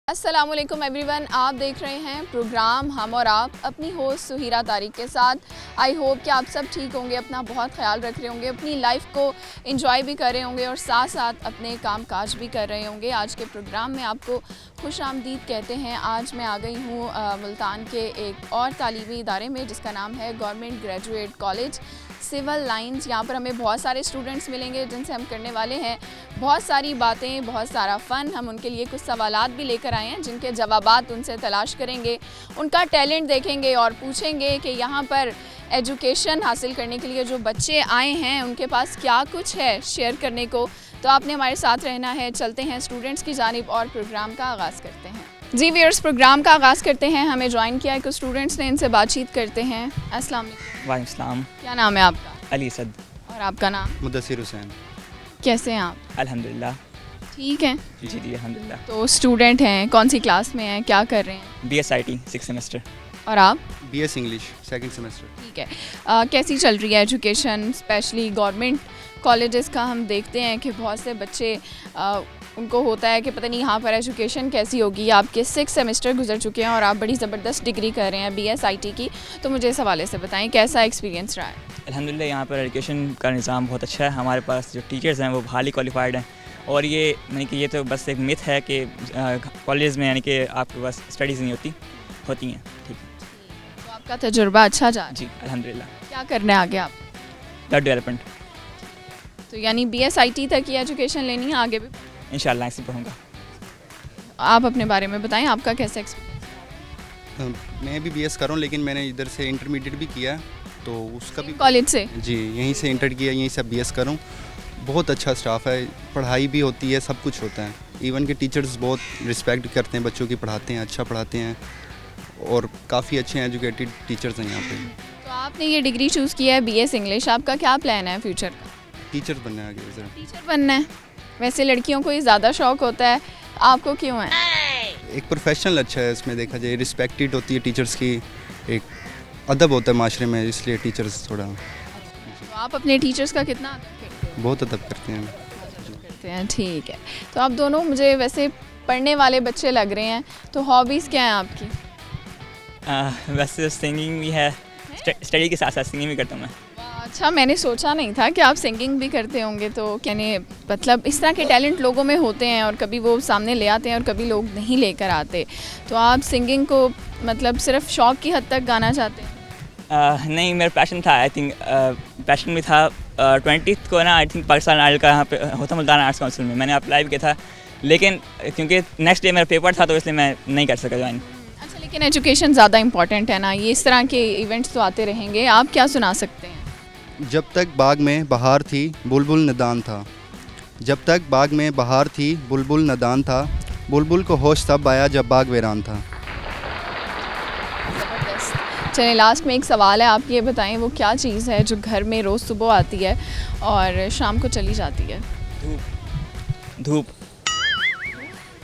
अस्सलामुअलैकुम एवरीवन, आप देख रहे हैं प्रोग्राम हम और आप अपनी होस्ट सुहीरा तारिक के साथ। आई होप कि आप सब ठीक होंगे, अपना बहुत ख्याल रख रहे होंगे, अपनी लाइफ को एंजॉय भी कर रहे होंगे और साथ साथ अपने काम काज भी कर रहे होंगे। आज के प्रोग्राम में आपको खुश आमदीद कहते हैं। आज मैं आ गई हूँ मुल्तान के एक और तालीमी इदारे में जिसका नाम है government graduate college civil lines. यहाँ पर हमें बहुत सारे स्टूडेंट्स मिलेंगे जिनसे हम करने वाले हैं बहुत सारी बातें, बहुत सारा फ़न। हम उनके लिए कुछ सवालात भी लेकर आए हैं जिनके जवाबात उनसे तलाश करेंगे, उनका टैलेंट देखेंगे और पूछेंगे कि यहाँ पर एजुकेशन हासिल करने के लिए जो बच्चे आए हैं उनके पास क्या कुछ है शेयर करने को। तो आपने हमारे साथ रहना है। चलते हैं स्टूडेंट्स की जानिब और प्रोग्राम का आगाज़ करते हैं। जी व्यूअर्स, प्रोग्राम का आगाज़ करते हैं। हमें ज्वाइन किया है कुछ स्टूडेंट्स ने, इनसे बातचीत करते हैं। अस्सलाम वालेकुम सलाम। क्या नाम है आपका? अली सद। और आपका नाम? मुदस्सिर हुसैन। कैसे हैं आप? अल्हम्दुलिल्लाह ठीक हैं जी अल्हम्दुलिल्लाह। तो स्टूडेंट हैं, कौन सी क्लास में हैं, क्या कर रहे हैं? BSIT 6th semester. और आप? BS English 2nd semester. ठीक है। कैसी चल रही है एजुकेशन, स्पेशली गवर्नमेंट कॉलेजेस का? हम देखते हैं कि बहुत से बच्चे उनको होता है कि पता नहीं यहाँ पर एजुकेशन कैसी होगी। आपके 6 सेमेस्टर गुजर चुके हैं और आप बड़ी ज़बरदस्त डिग्री कर रहे हैं BSIT की, तो मुझे इस हवाले से बताएं कैसा एक्सपीरियंस रहा है? अल्हम्दुलिल्लाह यहाँ पर एजुकेशन का निज़ाम बहुत अच्छा है। हमारे पास जो टीचर्स हैं वो हाईली क्वालिफाइड हैं और ये यानी कि ये तो बस एक मिथ है कि कॉलेज में यानी कि आपके पास स्टडीज़ नहीं होती हैं। ठीक है, तो आपका तजुर्बा अच्छा जा रहा है? जी अल्हम्दुलिल्लाह। क्या करने आगे आप? Web development. तो यानी BSIT तक की एजुकेशन लेनी है, आगे भी इंशाल्लाह ऐसे पढ़ूँगा। आप अपने बारे में बताएं, आपका कैसा एक्सपीरियंस? मैं भी BS कर रहा हूँ, लेकिन मैंने इधर से इंटरमीडिएट भी किया है, तो उसका भी कॉलेज से? जी यहीं से इंटर किया, यहीं से BS कर रहा हूँ। बहुत अच्छा स्टाफ है, पढ़ाई भी होती है, सब कुछ होता है। इवन के टीचर्स बहुत रिस्पेक्ट करते हैं बच्चों की, पढ़ाते हैं, अच्छा पढ़ाते हैं और काफ़ी अच्छे एजुकेटेड टीचर्स हैं यहाँ पे। तो आपने ये डिग्री चूज़ किया है BS इंग्लिश, आपका क्या प्लान है फ्यूचर का? टीचर बनना है आगे ज़रा। टीचर बनना है? वैसे लड़कियों को ये ज़्यादा शौक होता है, आपको क्यों है? एक प्रोफेशनल अच्छा है, इसमें देखा जाए रिस्पेक्टेड होती है टीचर्स की, एक अदब होता है माशरे में, इसलिए टीचर्स थोड़ा तो आप अपने टीचर्स का कितना अदब करते हैं? बहुत अदब करते हैं। करते हैं, ठीक है। तो आप दोनों मुझे वैसे पढ़ने वाले बच्चे लग रहे हैं, तो हॉबीज़ क्या हैं आपकी? वैसे सिंगिंग भी है, स्टडी के साथ साथ सिंगिंग भी करता हूँ मैं। अच्छा, मैंने सोचा नहीं था कि आप सिंगिंग भी करते होंगे। तो कहने मतलब इस तरह के टैलेंट लोगों में होते हैं और कभी वो सामने ले आते हैं और कभी लोग नहीं लेकर आते। तो आप सिंगिंग को मतलब सिर्फ शौक़ की हद तक गाना चाहते हैं? नहीं, मेरा पैशन था। आई थिंक पैशन भी था। 20th को ना आई थिंक पाकिस्तान आइडल का यहाँ पे होता मुल्तान आर्ट्स काउंसिल में, मैंने अप्लाई भी किया था, लेकिन क्योंकि नेक्स्ट डे मेरा पेपर था तो इसलिए मैं नहीं कर सका ज्वाइन। अच्छा, लेकिन एजुकेशन ज़्यादा इंपॉर्टेंट है ना, ये इस तरह के इवेंट्स तो आते रहेंगे। आप क्या सुना सकते हैं? जब तक बाग में बहार थी बुलबुल नदान था, जब तक बाग में बहार थी बुलबुल नदान था, बुलबुल को होश तब आया जब बाग वीरान था। चलिए, लास्ट में एक सवाल है, आप ये बताएं वो क्या चीज़ है जो घर में रोज़ सुबह आती है और शाम को चली जाती है? धूप।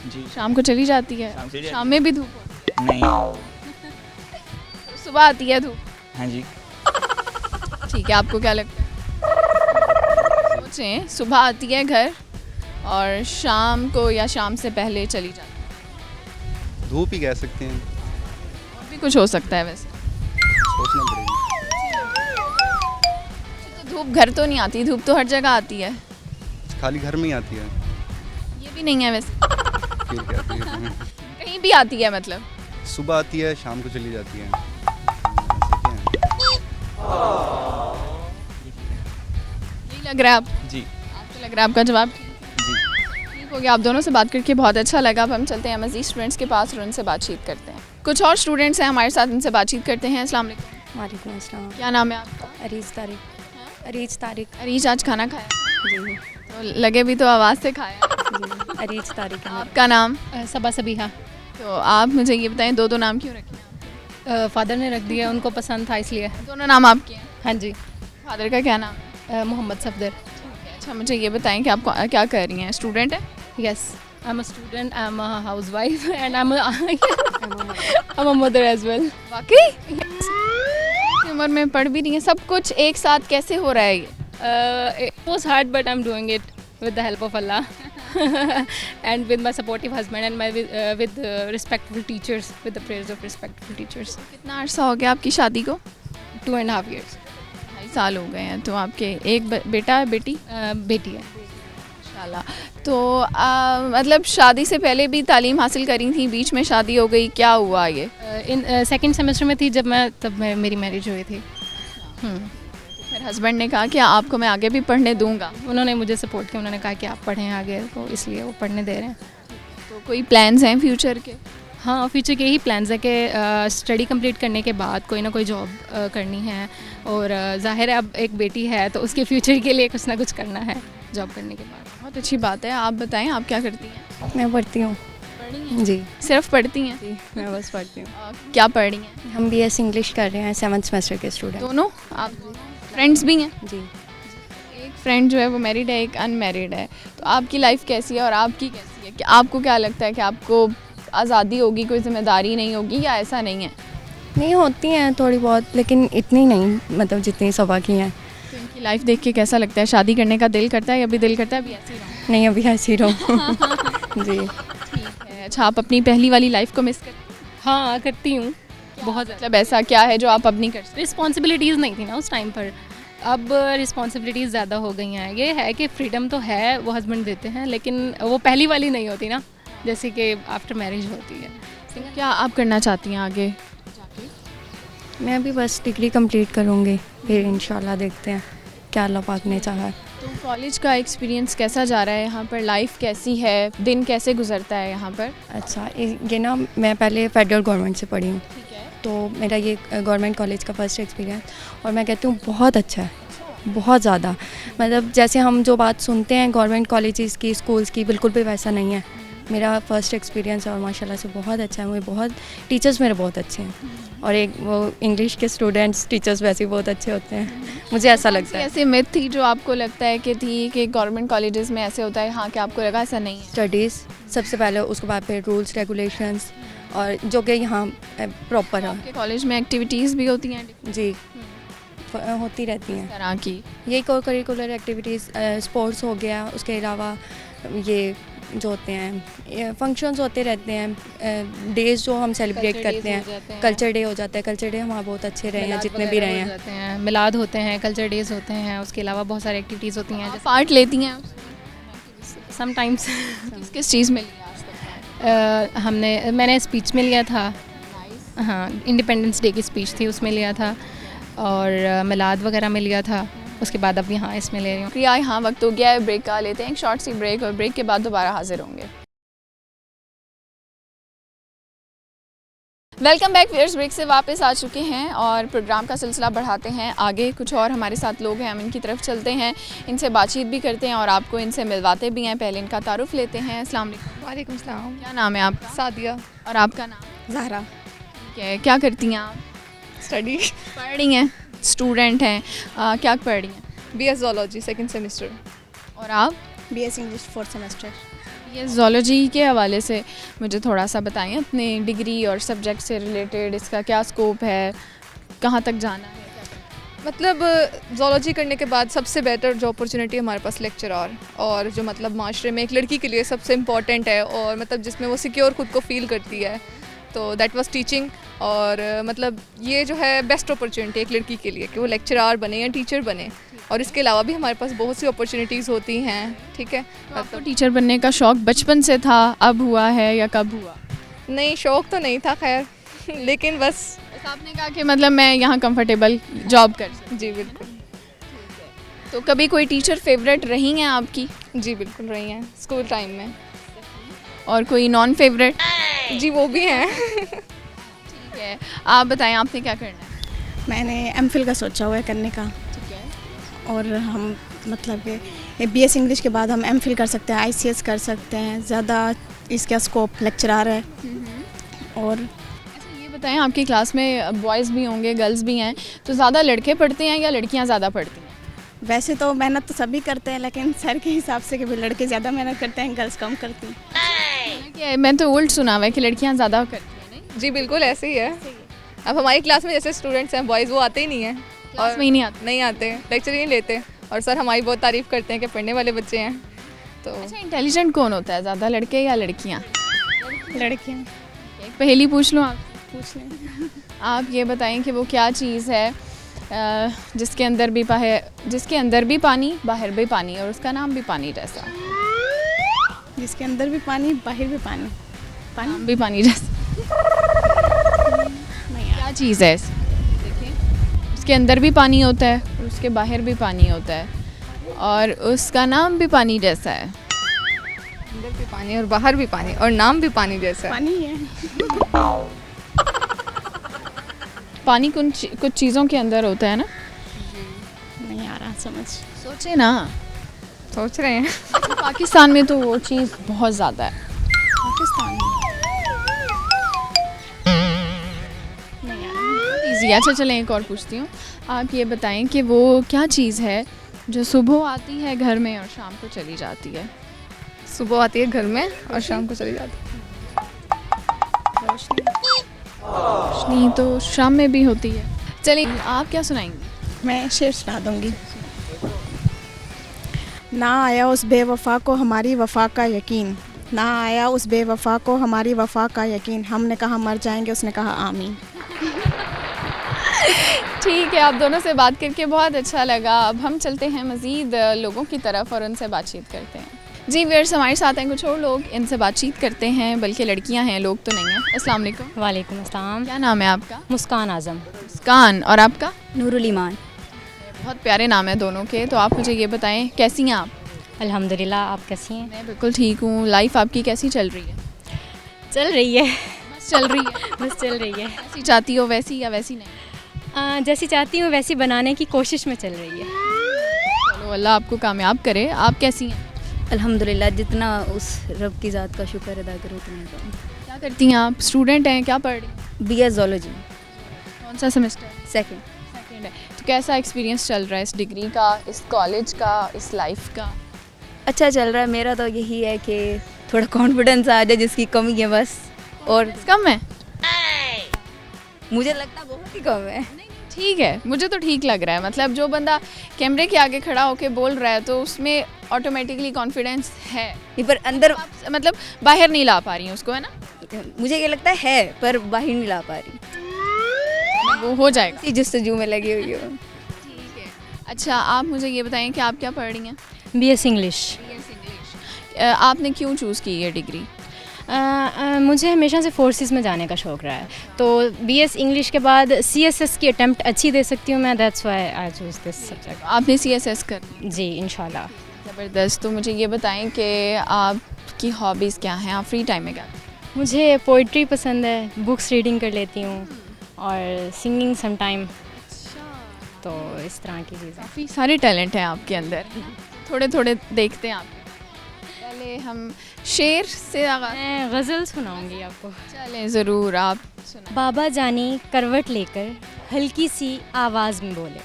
जी, शाम को चली जाती है? शाम में भी धूप होती है? नहीं। सुबह आती है धूप? हाँ जी। ठीक है, आपको क्या लगता है? सोचें, सुबह आती है घर और शाम को या शाम से पहले चली जाती है। धूप ही कह सकते हैं, और भी कुछ हो सकता है वैसे, सोचना पड़ेगा। तो धूप घर तो नहीं आती, धूप तो हर जगह आती है। खाली घर में ही आती है। ये भी नहीं है वैसे, फिर क्या आती है? कहीं भी आती है मतलब। सुबह आती है, शाम को चली जाती है। यही लग रहा है आप? जी आपको लग रहा है आपका जवाब जी ठीक हो गया? आप दोनों से बात करके बहुत अच्छा लगा। अब हम चलते हैं मज़ीद स्टूडेंट्स के पास और उनसे बातचीत करते हैं। कुछ और स्टूडेंट्स हैं हमारे साथ, उनसे बातचीत करते हैं। अस्सलाम वालेकुम। वालेकुम अस्सलाम। क्या नाम है आपका? अरीज तारिक। अरीज तारिक। अरीज, आज खाना खाया? जी तो लगे भी तो आवाज़ से खाया। जी अरीज तारिक है आपका नाम? सबा सबीहा। तो आप मुझे ये बताएं, दो नाम क्यों रखे हैं? फादर ने रख दिया, उनको पसंद था इसलिए। दोनों नाम आपके हैं? हाँ जी। फादर का क्या नाम है? मोहम्मद सफदर। अच्छा, मुझे ये बताएं कि आप क्या कर रही हैं? स्टूडेंट है? Yes, I am a student, I am a housewife and I am a mother as well. वाकई इतनी उम्र में पढ़ भी रही हैं, सब कुछ एक साथ कैसे हो रहा है ये? It was hard but I am doing it with the help of Allah. and with my supportive husband and my with respectful teachers, with the prayers of respectful teachers. कितना अर्सा हो गया आपकी शादी को? 2.5 years. 2.5 साल हो गए हैं। तो आपके एक बेटा है, बेटी? बेटी है। माशाल्लाह। तो मतलब शादी से पहले भी तालीम हासिल करी थी, बीच में शादी हो गई, क्या हुआ ये? इन सेकंड सेमेस्टर में थी तब मेरी मैरिज हुई थी। फिर हस्बैंड ने कहा कि आपको मैं आगे भी पढ़ने दूंगा। उन्होंने मुझे सपोर्ट किया, उन्होंने कहा कि आप पढ़ें आगे, तो इसलिए वो पढ़ने दे रहे हैं। तो कोई प्लान्स हैं फ्यूचर के? हाँ, फ्यूचर के यही प्लान्स है कि स्टडी कंप्लीट करने के बाद कोई ना कोई जॉब करनी है, और ज़ाहिर है अब एक बेटी है तो उसके फ्यूचर के लिए कुछ ना कुछ करना है जॉब करने के बाद। बहुत अच्छी बात है। आप बताएं, आप क्या करती हैं? मैं पढ़ती हूँ। पढ़ी हैं? जी सिर्फ पढ़ती हैं? जी, मैं बस पढ़ती हूँ। क्या पढ़ रही हैं? हम BS इंग्लिश कर रहे हैं, 7th सेमेस्टर के स्टूडेंट। दोनों? आप फ्रेंड्स भी हैं? जी। एक फ्रेंड जो है वो मैरिड है, एक अनमैरिड है। तो आपकी लाइफ कैसी है और आपकी कैसी है? कि आपको क्या लगता है कि आपको आज़ादी होगी, कोई जिम्मेदारी नहीं होगी, या ऐसा नहीं है? नहीं, होती हैं थोड़ी बहुत, लेकिन इतनी नहीं, मतलब जितनी सबा की हैं। तो इनकी लाइफ देख के कैसा लगता है? शादी करने का दिल करता है या अभी दिल करता है अभी ऐसे ही रहूं? नहीं, अभी ऐसी रहो। जी। ठीक है। अच्छा, आप अपनी पहली वाली लाइफ को मिस करते हैं? हाँ, करती हूँ बहुत। मतलब ऐसा क्या है जो आप अब नहीं कर सकते? रिस्पॉन्सिबिलिटीज़ नहीं थी ना उस टाइम पर, अब रिस्पॉन्सिबिलिटीज़ ज़्यादा हो गई हैं। ये है कि फ्रीडम तो है, वो हस्बैंड देते हैं, लेकिन वो पहली वाली नहीं होती ना, जैसे कि आफ्टर मैरिज होती है। क्या आप करना चाहती हैं आगे? मैं अभी बस डिग्री कंप्लीट करूँगी, फिर इंशाल्लाह देखते हैं क्या अल्लाह पाक ने चाहा। तो कॉलेज का एक्सपीरियंस कैसा जा रहा है यहाँ पर? लाइफ कैसी है? दिन कैसे गुजरता है यहाँ पर? अच्छा, ये ना मैं पहले फेडरल गवर्नमेंट से पढ़ी हूँ, ठीक है। तो मेरा ये गवर्नमेंट कॉलेज का फर्स्ट एक्सपीरियंस, और मैं कहती हूँ बहुत अच्छा है, बहुत ज़्यादा। मतलब जैसे हम जो बात सुनते हैं गवर्नमेंट कॉलेजेस की, स्कूल्स की, बिल्कुल भी वैसा नहीं है। मेरा फर्स्ट एक्सपीरियंस है और माशाल्लाह से बहुत अच्छा है। मुझे बहुत टीचर्स मेरे बहुत अच्छे हैं, और एक वो इंग्लिश के स्टूडेंट्स टीचर्स वैसे ही बहुत अच्छे होते हैं, मुझे ऐसा लगता है। ऐसी मिथ थी जो आपको लगता है कि थी कि गवर्नमेंट कॉलेजेस में ऐसे होता है, हाँ, कि आपको लगा ऐसा नहीं है? स्टडीज़ सबसे पहले, उसके बाद फिर रूल्स रेगुलेशंस, और जो कि यहाँ प्रॉपर है। आपके कॉलेज में एक्टिविटीज़ भी होती हैं जी, होती रहती हैं तरह की? यही को करिकुलर एक्टिविटीज़, स्पोर्ट्स हो गया, उसके अलावा ये जो होते हैं फंक्शंस होते रहते हैं, डेज़ जो हम सेलिब्रेट करते हैं, कल्चर डे हो जाता है। कल्चर डे हमारे बहुत अच्छे रहे हैं, जितने भी रहे हैं। मिलाद होते हैं, कल्चर डेज होते हैं, उसके अलावा बहुत सारी एक्टिविटीज़ होती हैं। पार्ट लेती हैं समटाइम्स। किस चीज़ में लिया आज तक? मैंने स्पीच में लिया था, हाँ, इंडिपेंडेंस डे की स्पीच थी उसमें लिया था, और मिलाद वगैरह में लिया था। उसके बाद अब यहाँ इसमें ले रही हूँ। प्रिया, यहाँ वक्त हो गया है ब्रेक का, लेते हैं एक शॉर्ट सी ब्रेक, और ब्रेक के बाद दोबारा हाजिर होंगे। Welcome back viewers. ब्रेक से वापस आ चुके हैं और प्रोग्राम का सिलसिला बढ़ाते हैं आगे। कुछ और हमारे साथ लोग हैं, हम इनकी तरफ चलते हैं, इनसे बातचीत भी करते हैं और आपको इनसे मिलवाते भी हैं। पहले इनका तारुफ लेते हैं। अस्सलाम वालेकुम। वालेकुम सलाम। क्या नाम है आपका? सादिया। और आपका नाम? ज़हरा। ठीक है। क्या करती हैं आप? स्टडी। पढ़ रही हैं, स्टूडेंट हैं, क्या पढ़ रही हैं? BS zoology 2nd semester. और आप? BS English 4th semester. ये ज़ूलॉजी के हवाले से मुझे थोड़ा सा बताएं, अपने डिग्री और सब्जेक्ट से रिलेटेड इसका क्या स्कोप है, कहाँ तक जाना है? मतलब ज़ूलॉजी करने के बाद सबसे बेटर जो अपॉर्चुनिटी हमारे पास लेक्चरर, और जो मतलब माशरे में एक लड़की के लिए सबसे इम्पॉर्टेंट है, और मतलब जिसमें वो सिक्योर खुद को फील करती है, तो दैट वाज टीचिंग। और मतलब ये जो है बेस्ट अपॉर्चुनिटी एक लड़की के लिए कि वो लेक्चरर बने या टीचर बने। और इसके अलावा भी हमारे पास बहुत सी अपॉर्चुनिटीज़ होती हैं, ठीक है। आपको टीचर बनने का शौक़ बचपन से था, अब हुआ है या कब हुआ? नहीं, शौक़ तो नहीं था खैर लेकिन बस आपने कहा कि मतलब मैं यहाँ कंफर्टेबल जॉब कर सकती। जी बिल्कुल। तो कभी कोई टीचर फेवरेट रही हैं आपकी? जी बिल्कुल रही हैं, स्कूल टाइम में। और कोई नॉन फेवरेट? जी वो भी हैं। ठीक है। आप बताएं, आपने क्या करना है? मैंने MPhil का सोचा हुआ है करने का, ठीक है। और हम मतलब कि BS इंग्लिश के बाद हम MPhil कर सकते हैं, ICS कर सकते हैं, ज़्यादा इसका स्कोप लेक्चरर है। और अच्छा ये बताएं, आपकी क्लास में बॉयज़ भी होंगे, गर्ल्स भी हैं, तो ज़्यादा लड़के पढ़ते हैं या लड़कियाँ ज़्यादा पढ़ती हैं? वैसे तो मेहनत तो सभी करते हैं, लेकिन सर के हिसाब से कि भी लड़के ज़्यादा मेहनत करते हैं, गर्ल्स कम करती हैं। मैं तो उल्ट सुना हुआ है कि लड़कियाँ ज़्यादा करती हैं। नहीं, जी बिल्कुल ऐसे ही है। अब हमारी क्लास में जैसे स्टूडेंट्स हैं बॉयज़, वो आते ही नहीं हैं, क्लास में ही नहीं आते। नहीं आते, लेक्चर ही नहीं लेते। और सर हमारी बहुत तारीफ़ करते हैं कि पढ़ने वाले बच्चे हैं, तो अच्छा, इंटेलिजेंट कौन होता है ज़्यादा, लड़के या लड़कियाँ? लड़कियाँ। एक पहेली पूछ लूँ आप? पूछ लें। आप ये बताएं कि वो क्या चीज़ है जिसके अंदर भी पानी बाहर भी पानी और उसका नाम भी पानी जैसा? जिसके अंदर भी पानी बाहर भी पानी। नाम भी पानी जैसा नहीं क्या चीज़ है? देखिए, उसके अंदर भी पानी होता है और उसके बाहर भी पानी होता है और उसका नाम भी पानी जैसा है। अंदर भी पानी और बाहर भी पानी और नाम भी पानी जैसा है। पानी है। पानी कुछ चीज़ों के अंदर होता है ना? नहीं आ रहा समझ। सोचे ना। सोच रहे हैं। पाकिस्तान में तो वो चीज़ बहुत ज़्यादा है। पाकिस्तान में नहीं आ रहा। ईजी। अच्छा चलें, एक और पूछती हूँ। आप ये बताएं कि वो क्या चीज़ है जो सुबह आती है घर में और शाम को चली जाती है? सुबह आती है घर में और शाम को चली जाती है। रोशनी। रोशनी तो शाम में भी होती है। चलिए, आप क्या सुनाएंगी? मैं शेर सुना दूँगी। ना आया उस बेवफा को हमारी वफा का यकीन, ना आया उस बेवफा को हमारी वफा का यकीन, हमने कहा मर जाएंगे, उसने कहा आमीन। ठीक है, आप दोनों से बात करके बहुत अच्छा लगा। अब हम चलते हैं मज़ीद लोगों की तरफ और उनसे बातचीत करते हैं। जी व्यूअर्स, हमारे साथ हैं कुछ और लोग, इनसे बातचीत करते हैं, बल्कि लड़कियां हैं, लोग तो नहीं हैं। अस्सलाम वालेकुम। वालेकुम अस्सलाम। क्या नाम है आपका? मुस्कान आज़म। मुस्कान। और आपका? नूरुल ईमान। बहुत प्यारे नाम है दोनों के। तो आप मुझे ये बताएं, कैसी हैं आप? अल्हम्दुलिल्लाह, आप कैसी हैं? मैं बिल्कुल ठीक हूँ। लाइफ आपकी कैसी चल रही है? चल रही है। बस चल रही है। बस चल रही है। जैसी चाहती हो वैसी या वैसी नहीं? जैसी चाहती हूँ वैसी बनाने की कोशिश में चल रही है। चलो, अल्लाह आपको कामयाब करे। आप कैसी हैं? अल्हम्दुलिल्लाह, जितना उस रब की ज़ात का शुक्र अदा करो उतना कम। क्या करती हैं आप? स्टूडेंट हैं? क्या पढ़ रही हैं? BS ज़ूलॉजी कौन सा सेमेस्टर? सेकंड। सेकंड है। तो कैसा एक्सपीरियंस चल रहा है इस डिग्री का, इस कॉलेज का, इस लाइफ का? अच्छा चल रहा है। मेरा तो यही है कि थोड़ा कॉन्फिडेंस आ जाए, जिसकी कमी है बस। और कम है? मुझे लगता बहुत ही कम है। ठीक है, मुझे तो ठीक लग रहा है। मतलब जो बंदा कैमरे के आगे खड़ा होके बोल रहा है तो उसमें ऑटोमेटिकली कॉन्फिडेंस है। नहीं, पर अंदर आप मतलब बाहर नहीं ला पा रही हैं उसको, है ना? मुझे ये लगता है पर बाहर नहीं ला पा रही। वो हो जाएगा। इसी जस्तजू में लगी हुई हो। ठीक है। अच्छा, आप मुझे ये बताएं कि आप क्या पढ़ रही हैं? BS English. आपने क्यों चूज़ की ये डिग्री? मुझे हमेशा से फोर्सेस में जाने का शौक़ रहा है, तो BS इंग्लिश के बाद CSS की अटेम्प्ट अच्छी दे सकती हूँ मैं। That's why I choose this subject. आपने CSS कर ली? जी इंशाल्लाह। ज़बरदस्त। तो मुझे ये बताएं कि आपकी हॉबीज़ क्या हैं? आप फ्री टाइम में क्या? मुझे पोइट्री पसंद है, बुक्स रीडिंग कर लेती हूँ और सिंगिंग समटाइम, तो इस तरह की चीज़ें। काफ़ी सारे टैलेंट हैं आपके अंदर। थोड़े थोड़े देखते हैं आप। पहले हम शेर से आगाज़। मैं गज़ल सुनाऊंगी आपको। चलें, ज़रूर, आप सुनाएं। बाबा जानी करवट लेकर हल्की सी आवाज़ में बोले,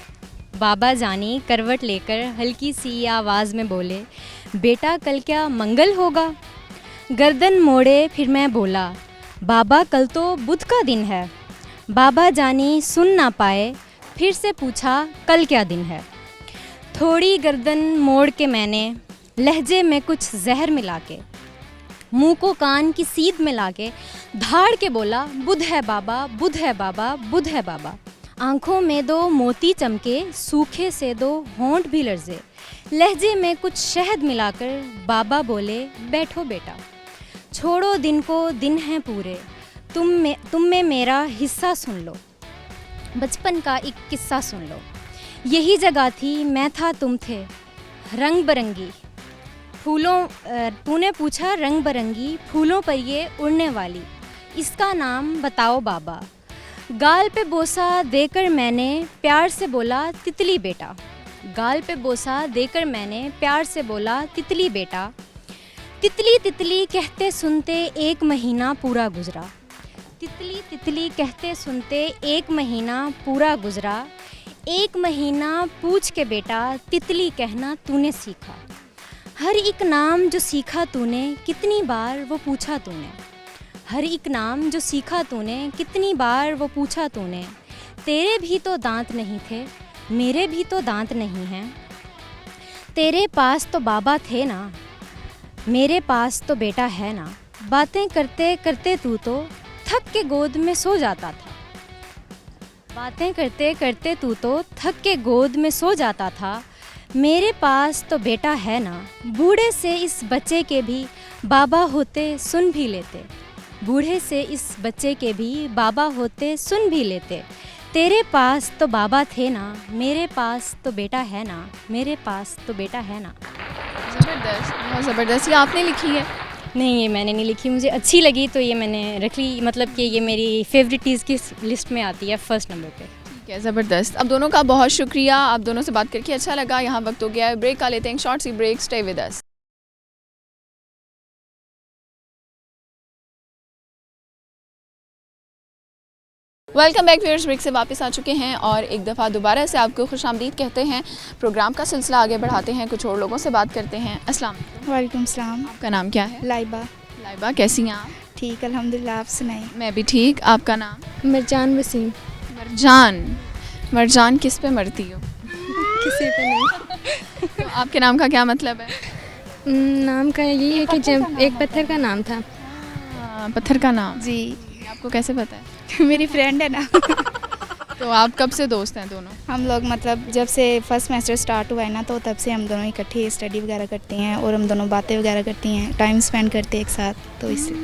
बाबा जानी करवट लेकर हल्की सी आवाज़ में बोले, बेटा कल क्या मंगल होगा? गर्दन मोड़े फिर मैं बोला, बाबा कल तो बुध का दिन है। बाबा जानी सुन ना पाए, फिर से पूछा कल क्या दिन है? थोड़ी गर्दन मोड़ के मैंने लहजे में कुछ जहर मिला के, मुँह को कान की सीध मिला के धाड़ के बोला, बुध है बाबा, बुध है बाबा, बुध है बाबा। आँखों में दो मोती चमके, सूखे से दो होंठ भी लर्जे, लहजे में कुछ शहद मिलाकर बाबा बोले, बैठो बेटा, छोड़ो दिन को, दिन हैं पूरे, तुम में मेरा हिस्सा सुन लो, बचपन का एक किस्सा सुन लो। यही जगह थी, मैं था, तुम थे, रंग बरंगी फूलों, तूने पूछा रंग बरंगी फूलों पर ये उड़ने वाली, इसका नाम बताओ बाबा। गाल पे बोसा देकर मैंने प्यार से बोला, तितली बेटा, गाल पे बोसा देकर मैंने प्यार से बोला, तितली बेटा। तितली तितली कहते सुनते एक महीना पूरा गुजरा, तितली तितली कहते सुनते एक महीना पूरा गुजरा। एक महीना पूछ के बेटा तितली कहना तूने सीखा, हर एक नाम जो सीखा तूने कितनी बार वो पूछा तूने, हर एक नाम जो सीखा तूने कितनी बार वो पूछा तूने। तेरे भी तो दांत नहीं थे, मेरे भी तो दांत नहीं हैं, तेरे पास तो बाबा थे ना, मेरे पास तो बेटा है ना, बातें करते करते तू तो थक के गोद में सो जाता था। बातें करते करते तू तो थक के गोद में सो जाता था। मेरे पास तो बेटा है ना, बूढ़े से इस बच्चे के भी बाबा होते सुन भी लेते। बूढ़े से इस बच्चे के भी बाबा होते सुन भी लेते। तेरे पास तो बाबा थे ना, मेरे पास तो बेटा है ना, मेरे पास तो बेटा है ना। ज़बरदस्त, बहुत ज़बरदस्त। ये आपने लिखी है? नहीं, ये मैंने नहीं लिखी, मुझे अच्छी लगी तो ये मैंने रख ली। मतलब कि ये मेरी फेवरेटीज़ की लिस्ट में आती है फर्स्ट नंबर पे। ठीक है, ज़बरदस्त। अब दोनों का बहुत शुक्रिया, आप दोनों से बात करके अच्छा लगा। यहाँ वक्त हो गया है ब्रेक का, लेते हैं शॉर्ट सी break. Stay with us. Welcome back viewers, break से वापस आ चुके हैं और एक दफ़ा दोबारा से आपको खुशामदीद कहते हैं। प्रोग्राम का सिलसिला आगे बढ़ाते हैं, कुछ और लोगों से बात करते हैं। अस्सलाम वालेकुम। वालेकुम सलाम। आपका नाम क्या है? लाइबा। लाइबा, कैसी हैं आप? ठीक अल्हम्दुलिल्लाह, आप सुनाइए। मैं भी ठीक। आपका नाम? मरजान वसीम। मरजान। मरजान किस पे मरती हो? किसी पे नहीं। तो आपके नाम का क्या मतलब है? नाम का यही है कि जब एक पत्थर का नाम था। पत्थर का नाम? जी। आपको कैसे पता है? मेरी फ्रेंड है ना। तो आप कब से दोस्त हैं दोनों? हम लोग मतलब जब से फर्स्ट सेमेस्टर स्टार्ट हुआ है ना, तो तब से हम दोनों इकट्ठे स्टडी वगैरह करते हैं और हम दोनों बातें वगैरह करती हैं, टाइम स्पेंड करते हैं एक साथ। तो इससे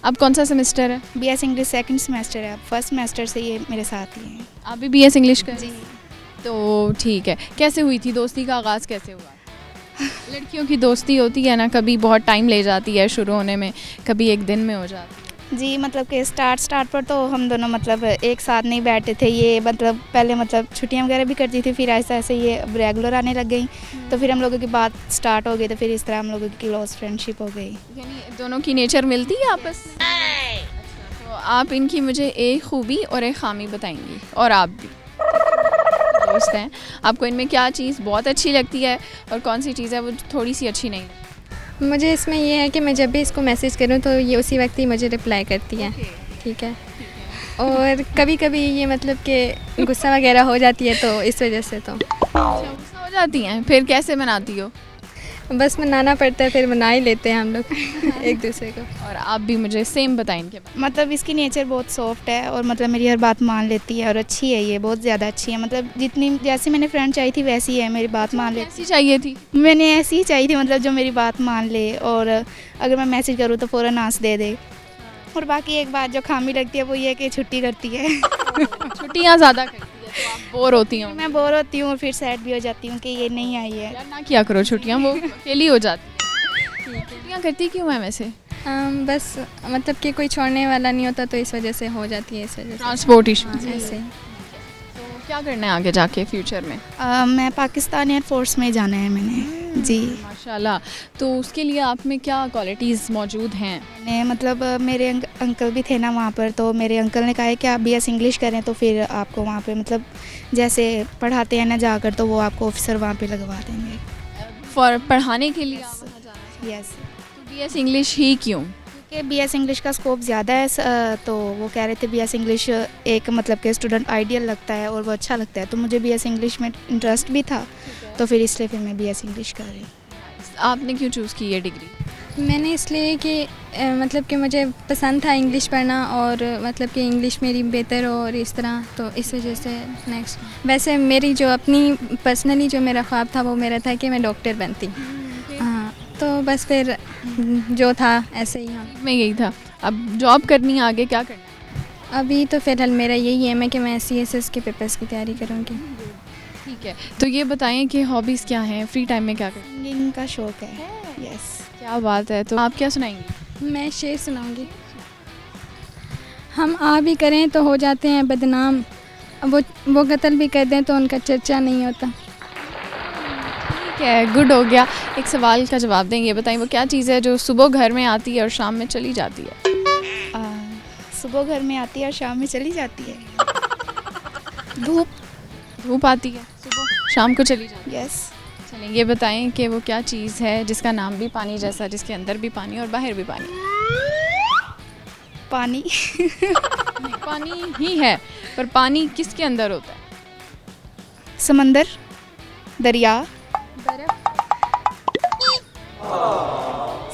अब कौन सा सेमेस्टर है? BS इंग्लिश सेकंड सेमेस्टर है। अब फर्स्ट सेमेस्टर से ये मेरे साथ ही हैं। आप भी BS इंग्लिश कर? जी। तो ठीक है, कैसे हुई थी दोस्ती का आगाज़, कैसे हुआ? लड़कियों की दोस्ती होती है ना, कभी बहुत टाइम ले जाती है शुरू होने में, कभी एक दिन में हो जाती है। जी, मतलब कि स्टार्ट पर तो हम दोनों मतलब एक साथ नहीं बैठते थे। ये मतलब पहले मतलब छुट्टियां वगैरह भी करती थी, फिर ऐसे ऐसे ये अब रेगुलर आने लग गई। तो फिर हम लोगों की बात स्टार्ट हो गई, तो फिर इस तरह हम लोगों की क्लोज फ्रेंडशिप हो गई। यानी दोनों की नेचर मिलती है आपस? तो आप इनकी मुझे एक खूबी और एक खामी बताएंगी, और आप भी दोस्त हैं, आपको इनमें क्या चीज़ बहुत अच्छी लगती है और कौन सी चीज़ है वो थोड़ी सी अच्छी नहीं? मुझे इसमें ये है कि मैं जब भी इसको मैसेज करूँ तो ये उसी वक्त ही मुझे रिप्लाई करती है। ठीक है। और कभी कभी ये मतलब कि गुस्सा वगैरह हो जाती है, तो इस वजह से तो गुस्सा हो जाती हैं, फिर कैसे मनाती हो? बस मनाना पड़ता है, फिर मना ही लेते हैं हम लोग एक दूसरे को। और आप भी मुझे सेम बताएं इनके बारे में। मतलब इसकी नेचर बहुत सॉफ्ट है और मतलब मेरी हर बात मान लेती है और अच्छी है, ये बहुत ज़्यादा अच्छी है। मतलब जितनी जैसी मैंने फ्रेंड चाहिए थी वैसी है, मेरी बात मान लेती। ऐसी चाहिए थी? मैंने ऐसी ही चाहिए थी, मतलब जो मेरी बात मान ले और अगर मैं मैसेज करूँ तो फ़ौरन आंसर दे दे। और बाकी एक बात जो खामी लगती है वो ये है कि छुट्टी करती है। छुट्टियाँ ज़्यादा करती है तो आप बोर होती हूँ? मैं बोर होती हूँ और फिर सैड भी हो जाती हूँ कि ये नहीं आई है। यार ना किया करो छुट्टियाँ, वो अकेली हो जाती है। छुट्टियाँ करती क्यों है वैसे? बस मतलब कि कोई छोड़ने वाला नहीं होता, तो इस वजह से हो जाती है, इस वजह से। Transport issue? ऐसे। तो क्या करना है आगे जाके फ्यूचर में? मैं पाकिस्तान एयरफोर्स में जाना है मैंने। जी माशाल्लाह। तो उसके लिए आप में क्या क्वालिटीज़ मौजूद हैं? मैंने मतलब मेरे अंकल भी थे ना वहाँ पर, तो मेरे अंकल ने कहा है कि आप BS इंग्लिश करें तो फिर आपको वहाँ पे मतलब जैसे पढ़ाते हैं ना जाकर, तो वो आपको ऑफिसर वहाँ पे लगवा देंगे। फॉर पढ़ाने के लिए आप वहाँ जाना चाहते हैं? यस। तो BS इंग्लिश ही क्यों? क्योंकि BS इंग्लिश का स्कोप ज़्यादा है, तो वो कह रहे थे BS इंग्लिश एक मतलब के स्टूडेंट आइडियल लगता है और वो अच्छा लगता है, तो मुझे BS इंग्लिश में इंटरेस्ट भी था, तो फिर इसलिए फिर मैं BS इंग्लिश कर रही। आपने क्यों चूज़ की ये डिग्री? मैंने इसलिए कि मतलब कि मुझे पसंद था इंग्लिश पढ़ना, और मतलब कि इंग्लिश मेरी बेहतर हो और इस तरह, तो इस वजह से नेक्स्ट। वैसे मेरी जो अपनी पर्सनली जो मेरा ख्वाब था वो मेरा था कि मैं डॉक्टर बनती। हाँ, तो बस फिर जो था ऐसे ही। हाँ, मैं यही था। अब जॉब करनी है, आगे क्या करना है? अभी तो फ़िलहाल मेरा यही एम है कि मैं CSS के पेपर्स की तैयारी करूँगी। ठीक है, तो ये बताएं कि हॉबीज़ क्या हैं, फ्री टाइम में क्या करते हैं? सिंगिंग का शौक है। यस। क्या बात है। तो आप क्या सुनाएंगी? मैं शेर सुनाऊंगी। हम आ भी करें तो हो जाते हैं बदनाम, वो कत्ल भी कर दें तो उनका चर्चा नहीं होता। ठीक है, गुड हो गया। एक सवाल का जवाब दें, ये बताएं वो क्या चीज़ है जो सुबह घर में आती है और शाम में चली जाती है? सुबह घर में आती है और शाम में चली जाती है। धूप आती है सुबह, शाम को चली जाती है। यस। चलें, ये बताएं कि वो क्या चीज़ है जिसका नाम भी पानी जैसा, जिसके अंदर भी पानी और बाहर भी पानी? पानी। नहीं, पानी ही है, पर पानी किसके अंदर होता है? समंदर, दरिया।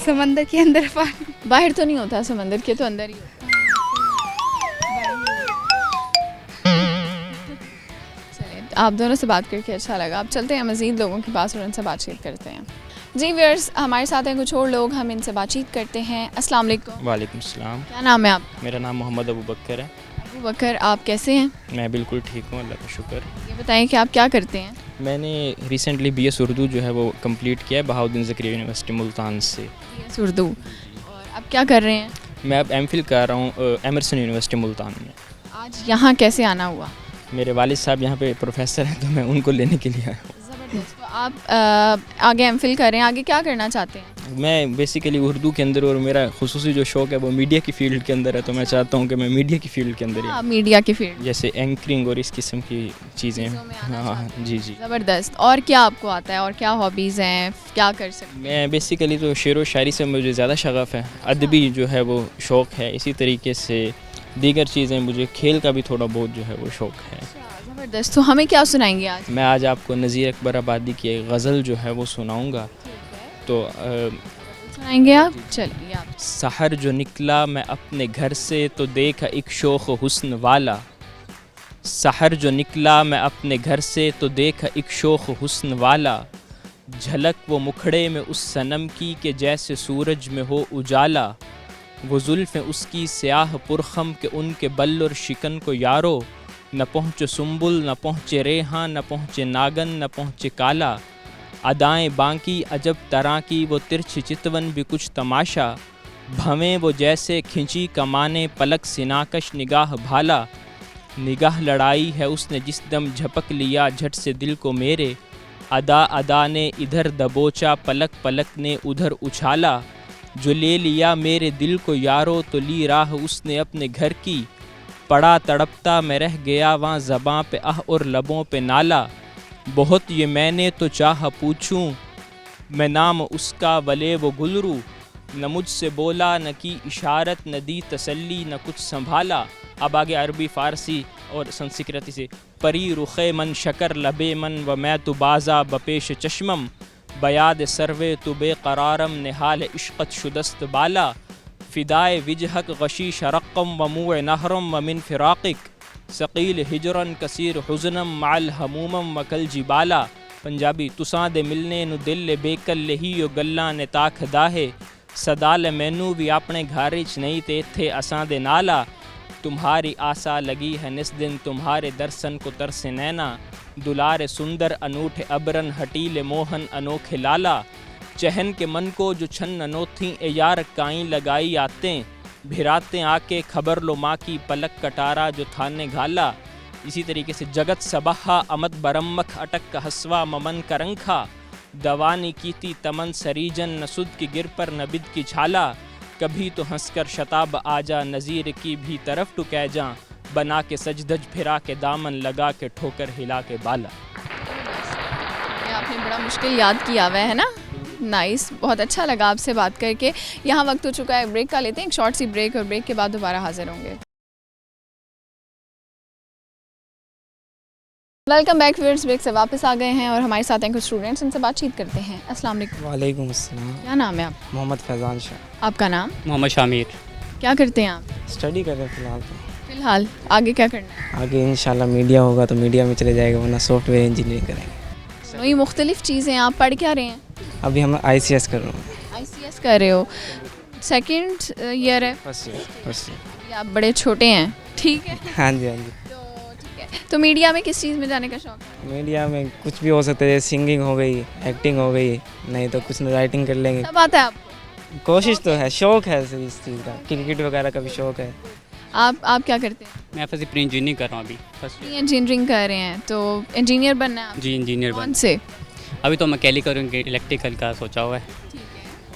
समंदर के अंदर पानी। बाहर तो नहीं होता, समंदर के तो अंदर ही होता है। चलिए, आप दोनों से बात करके अच्छा लगा। अब चलते हैं मज़ीद लोगों के पास और उनसे बातचीत करते हैं। जी व्यूअर्स, हमारे साथ हैं कुछ और लोग, हम इनसे बातचीत करते हैं। अस्सलाम वालेकुम। वालेकुम सलाम। क्या नाम है आपका? मेरा नाम मोहम्मद अबू बकर है। अबू बकर, आप कैसे हैं? मैं बिल्कुल ठीक हूँ, अल्लाह का शुक्र। ये बताएं कि आप क्या करते हैं? मैंने रिसेंटली BS उर्दू जो है वो कंप्लीट किया है बहाउद्दीन ज़करिया यूनिवर्सिटी मुल्तान से। BS उर्दू। और अब क्या कर रहे हैं? मैं अब MPhil कर रहा हूँ एमरसन यूनिवर्सिटी मुल्तान में। आज यहाँ कैसे आना हुआ? मेरे वालिद साहब यहाँ पे प्रोफेसर हैं तो मैं उनको लेने के लिए आया हूँ। ज़बरदस्त। तो आप आगे MPhil कर रहे हैं, आगे क्या करना चाहते हैं? मैं बेसिकली उर्दू के अंदर, और मेरा खुसूसी जो शौक़ है वो मीडिया की फ़ील्ड के अंदर है, तो मैं चाहता हूँ कि मैं मीडिया की फ़ील्ड के अंदर ही, मीडिया की फील्ड, जैसे एंकरिंग और इस किस्म की चीज़ें। हाँ जी जी। ज़बरदस्त। और क्या आपको आता है और क्या हॉबीज़ हैं, क्या कर सकते हैं? मैं बेसिकली तो शेर व शायरी से मुझे ज़्यादा शगफ़ है, अदबी जो है वो शौक़ है। इसी तरीके से दीगर चीज़ें, मुझे खेल का भी थोड़ा बहुत जो है वो शौक़ है। ज़बरदस्त। तो हमें क्या सुनाएंगे आज? मैं आज आपको नज़ीर अकबर आबादी की एक गज़ल जो है वो सुनाऊँगा। तो सुनाएंगे आप? चलिए आप। सहर जो निकला मैं अपने घर से तो देखा एक शोख़ हुस्न वाला। सहर जो निकला मैं अपने घर से तो देखा एक शोख़ हुस्न वाला। झलक वो मुखड़े में उस सनम की के जैसे सूरज में हो उजाला। वो जुल्फ़ें उसकी स्याह पुरखम के उनके बल और शिकन को यारो। न पहुँचे सुम्बुल न पहुँचे रेहां न पहुँचे नागन न पहुँचे काला। अदाएँ बांकी अजब तरह की वो तिरछी चितवन भी कुछ तमाशा। भवें वो जैसे खिंची कमाने पलक सिनाकश निगाह भाला। निगाह लड़ाई है उसने जिस दम झपक लिया झट से दिल को मेरे। अदा अदा ने इधर दबोचा पलक पलक ने उधर उछाला। जो ले लिया मेरे दिल को यारो तो ली राह उसने अपने घर की। पड़ा तड़पता मैं रह गया वहाँ ज़बां पे आह और लबों पे नाला। बहुत ये मैंने तो चाह पूछूं मैं नाम उसका वले वो गुलरू। न मुझसे बोला न की इशारत न दी तसल्ली न कुछ संभाला। अब आगे अरबी फ़ारसी और संस्कृति से। परी रुखे मन शकर लबे मन व मैं तो बाज़ा बपेश चश्मम। बयाद सरवे तो बेकरारम निहाल इश्क़त शुदस्त बाला। फ़िदाए विजहक गशी शरक़म व मुए नहरम व मिन फ़िराक़िक। सकील हिजरन कसीर हुज़नम माल हमूमम वकल जिबाला। पंजाबी तुसां दे मिलने नु दिल बेकल लही यो गल्लां ने ताख दाहे। सदाल मैनू भी अपने घर च नहीं ते थे असां दे नाला। तुम्हारी आशा लगी है निस दिन तुम्हारे दर्शन को तरसे नैना। दुलारे सुंदर अनूठे अबरन हटीले मोहन अनोखे लाला। चहन के मन को जो छन अनोथी ए यार काई लगाई आते। भिराते आके खबर लो माँ की पलक कटारा जो थाने घाला। इसी तरीके से जगत सबहा अमद बरम्मख अटक का हसवा ममन करंखा। दवानी कीती तमन सरीजन नसुद की गिर पर नबिद की छाला। कभी तो हंसकर शताब आजा नज़ीर की भी तरफ टू कह जा। बना के सजदज फिरा के दामन लगा के ठोकर हिला के बाला। ये आपने बड़ा मुश्किल याद किया हुआ है ना। नाइस, बहुत अच्छा लगा आपसे बात करके। यहाँ वक्त हो चुका है ब्रेक का, लेते हैं एक शॉर्ट सी ब्रेक और ब्रेक के बाद दोबारा हाजिर होंगे। वेलकम बैक व्यूअर्स, ब्रेक से वापस आ गए हैं और हमारे साथ हैं कुछ स्टूडेंट्स, उनसे बातचीत करते हैं। अस्सलाम वालेकुम। वालेकुम अस्सलाम। क्या नाम है आप? मोहम्मद फैज़ान शाह। आपका नाम? मोहम्मद शामिर। क्या करते हैं आप? स्टडी कर रहे हैं फ़िलहाल तो। फ़िलहाल आगे क्या करना है? आगे इंशाल्लाह मीडिया होगा तो मीडिया में चले जाएगा, वरना सॉफ्टवेयर इंजीनियरिंग करेंगे। वही मुख्तलिफ चीज़ें। आप पढ़ क्या रहे हैं? अभी हम ICS कर रहे हैं। ICS कर रहे हो, सेकंड ईयर है? First year. आप बड़े छोटे हैं, ठीक है। हाँ जी हाँ जी। तो ठीक है, तो मीडिया में किस चीज़ में जाने का शौक़ है? मीडिया में कुछ भी हो सकता है, सिंगिंग हो गई, एक्टिंग हो गई, नहीं तो कुछ राइटिंग कर लेंगे। सब आता है आपको? कोशिश तो है, शौक़ है इस चीज़ का। क्रिकेट वगैरह का भी शौक़ है। आप क्या करते हैं? मैं फर्स्ट प्री इंजीनियरिंग कर रहा हूँ अभी। फर्स्ट इंजीनियरिंग कर रहे हैं, तो इंजीनियर बनना है आप? जी इंजीनियर कौन से? अभी तो मैकेनिकल और इलेक्ट्रिकल का सोचा हुआ है,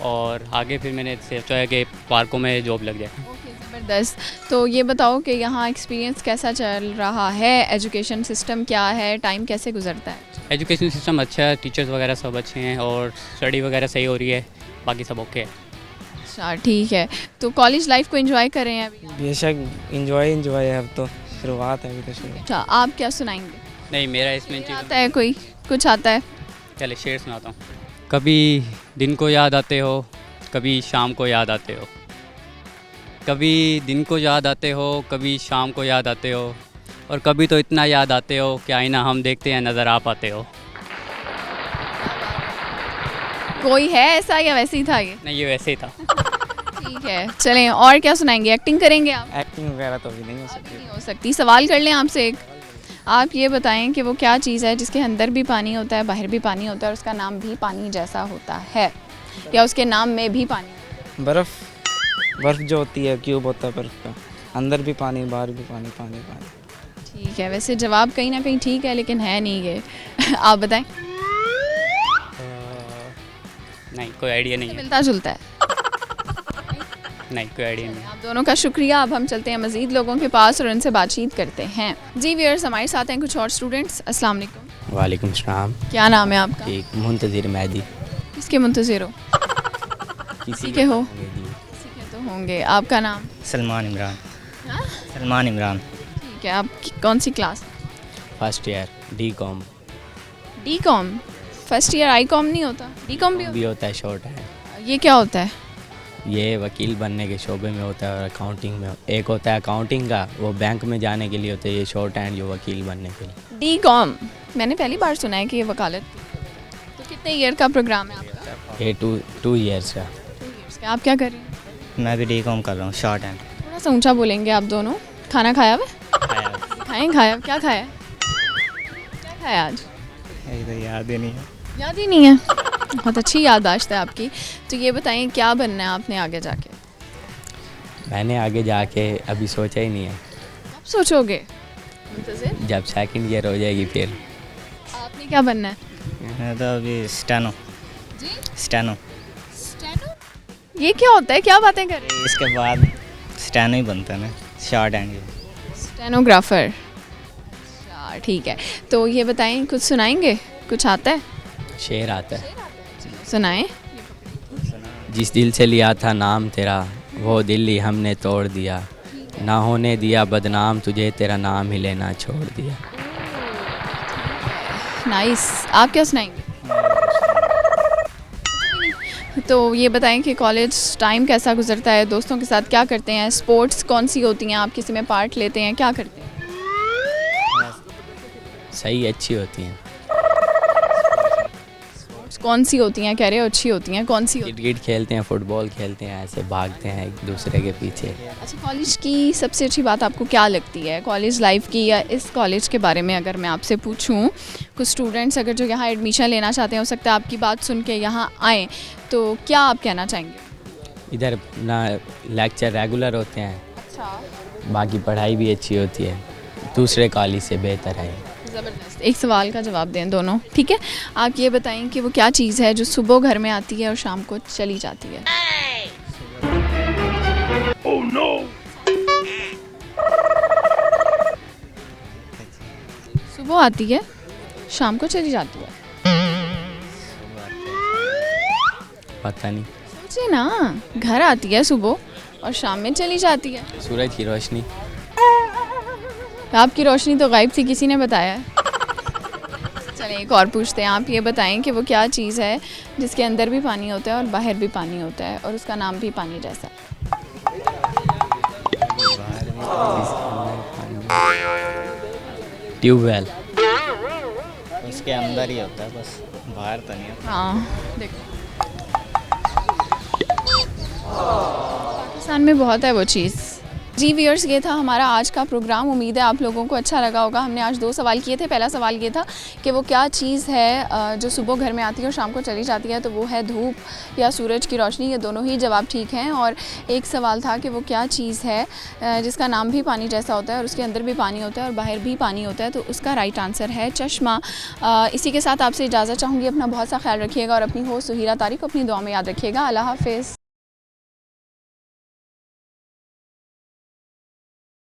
और आगे फिर मैंने सोचा है कि पार्कों में जॉब लग जाए। ओके, ज़बरदस्त। तो ये बताओ कि यहाँ एक्सपीरियंस कैसा चल रहा है, एजुकेशन सिस्टम क्या है, टाइम कैसे गुजरता है? एजुकेशन सिस्टम अच्छा है, टीचर्स वगैरह सब अच्छे हैं और स्टडी वगैरह सही हो रही है, बाकी सब ओके है। अच्छा ठीक है, तो कॉलेज लाइफ को एंजॉय कर रहे हैं अभी? बेशक एंजॉय है, अब तो शुरुआत है अभी तो शुरू। अच्छा, आप क्या सुनाएंगे? नहीं, मेरा इसमें आता है कोई, कुछ आता है? चले शेर सुनाता हूँ। कभी दिन को याद आते हो, कभी शाम को याद आते हो, कभी दिन को याद आते हो, कभी शाम को याद आते हो, और कभी तो इतना याद आते हो कि आईना हम देखते हैं नज़र आ पाते हो। कोई है ऐसा या वैसे ही था ये? नहीं, ये वैसे ही था। ठीक है, चलें और क्या सुनाएंगे? एक्टिंग करेंगे आप? एक्टिंग वगैरह तो अभी नहीं हो सकती। नहीं हो सकती। सवाल कर लें आपसे एक, आप ये बताएं कि वो क्या चीज़ है जिसके अंदर भी पानी होता है, बाहर भी पानी होता है और उसका नाम भी पानी जैसा होता है, या उसके नाम में भी पानी? बर्फ़ जो होती है, क्यूब होता है बर्फ़ का, अंदर भी पानी बाहर भी पानी, पानी पानी। ठीक है, वैसे जवाब कहीं ना कहीं ठीक है लेकिन है नहीं ये। आप बताएं। नहीं, कोई आइडिया नहीं है। मिलता जुलता है? नहीं, कोई आइडिया नहीं। आप दोनों का शुक्रिया। अब हम चलते हैं मज़ीद लोगों के पास और उनसे बातचीत करते हैं। जी व्यूअर्स, हमारे साथ हैं कुछ और स्टूडेंट्स। अस्सलाम वालेकुम। वालेकुम सलाम। क्या नाम है आपका? एक मुंतज़िर मेहदी। किसके मुंतज़िर हो? किसी के हो? किसी के तो होंगे। आपका नाम? सलमान इमरान। हाँ? सलमान इमरान। ठीक है, आप कौन सी class? First year D.Com। D.Com? First year I.Com नहीं होता? D.Com भी होता है, शॉर्ट है। ये क्या होता है? ये वकील बनने के शोबे में होता है और अकाउंटिंग में। एक होता है अकाउंटिंग का, वो बैंक में जाने के लिए होता है। ये शॉर्ट हैंड जो वकील बनने के लिए। D.Com मैंने पहली बार सुना है कि ये वकालत। तो कितने ईयर का प्रोग्राम है आपका? ये 2 ईयर्स का। 2 ईयर्स का। आप क्या कर रहे हैं? मैं भी D.Com कर रहा हूँ, शॉर्ट हैंड। थोड़ा सा ऊंचा बोलेंगे आप दोनों। खाना खाया हुआ? खाया। क्या खाया? क्या खाया आज? ये तो याद ही नहीं है। याद ही नहीं है? बहुत अच्छी याददाश्त है आपकी। तो ये बताएं, क्या बनना है आपने आगे जाके? मैंने आगे जाके अभी सोचा ही नहीं है। कब सोचोगे? जब सेकंड ईयर हो जाएगी फिर। आपने क्या बनना है? मैं तो अभी स्टेनो। स्टेनो? ये क्या होता है? क्या बातें कर रहे हैं? इसके बाद स्टेनो ही बनता है ना, शॉर्ट हैंड। स्टेनोग्राफर। ठीक है, तो ये बताएं, कुछ सुनाएंगे? कुछ आता है? शेर आता है। सुनाएं। जिस दिल से लिया था नाम तेरा, वो दिल ही हमने तोड़ दिया। ना होने दिया बदनाम तुझे, तेरा नाम ही लेना छोड़ दिया। नाइस। आप क्या सुनाएंगे? तो ये बताएं कि कॉलेज टाइम कैसा गुजरता है, दोस्तों के साथ क्या करते हैं, स्पोर्ट्स कौन सी होती हैं, आप किसी में पार्ट लेते हैं, क्या करते हैं? सही, अच्छी होती हैं। कौन सी होती हैं? कह रहे हो अच्छी होती हैं, कौन सी होती हैं? क्रिकेट खेलते हैं, फुटबॉल खेलते हैं, ऐसे भागते हैं एक दूसरे के पीछे। अच्छा, कॉलेज की सबसे अच्छी बात आपको क्या लगती है कॉलेज लाइफ की, या इस कॉलेज के बारे में अगर मैं आपसे पूछूं? कुछ स्टूडेंट्स अगर जो यहाँ एडमिशन लेना चाहते हैं, हो सकता है आपकी बात सुन के यहाँ आएँ, तो क्या आप कहना चाहेंगे? इधर ना लेक्चर रेगुलर होते हैं। अच्छा। बाकी पढ़ाई भी अच्छी होती है, दूसरे कॉलेज से बेहतर है। ज़बरदस्त। एक सवाल का जवाब दें दोनों, ठीक है? आप ये बताएं कि वो क्या चीज़ है जो सुबह घर में आती है और शाम को चली जाती है? Oh, no! सुबह आती है, शाम को चली जाती है। पता नहीं। सोचिए ना, घर आती है सुबह और शाम में चली जाती है। सूरज की रोशनी। आपकी रोशनी तो गायब थी, किसी ने बताया है? चलिए एक और पूछते हैं। आप ये बताएं कि वो क्या चीज़ है जिसके अंदर भी पानी होता है और बाहर भी पानी होता है और उसका नाम भी पानी जैसा है? ट्यूबवेल। उसके अंदर ही होता है, बस बाहर तो नहीं होता। हाँ, देखो पाकिस्तान में बहुत है वो चीज़। जी व्यूअर्स, ये था हमारा आज का प्रोग्राम। उम्मीद है आप लोगों को अच्छा लगा होगा। हमने आज 2 सवाल किए थे। पहला सवाल ये था कि वो क्या चीज़ है जो सुबह घर में आती है और शाम को चली जाती है, तो वो है धूप या सूरज की रोशनी। ये दोनों ही जवाब ठीक हैं। और एक सवाल था कि वो क्या चीज़ है जिसका नाम भी पानी जैसा होता है और उसके अंदर भी पानी होता है और बाहर भी पानी होता है, तो उसका राइट आंसर है चश्मा। इसी के साथ आपसे इजाज़त चाहूँगी। अपना बहुत सा ख्याल रखिएगा और अपनी होस्ट सुहीरा तारिक को अपनी दुआ में याद रखिएगा। अल्लाह हाफ़िज़।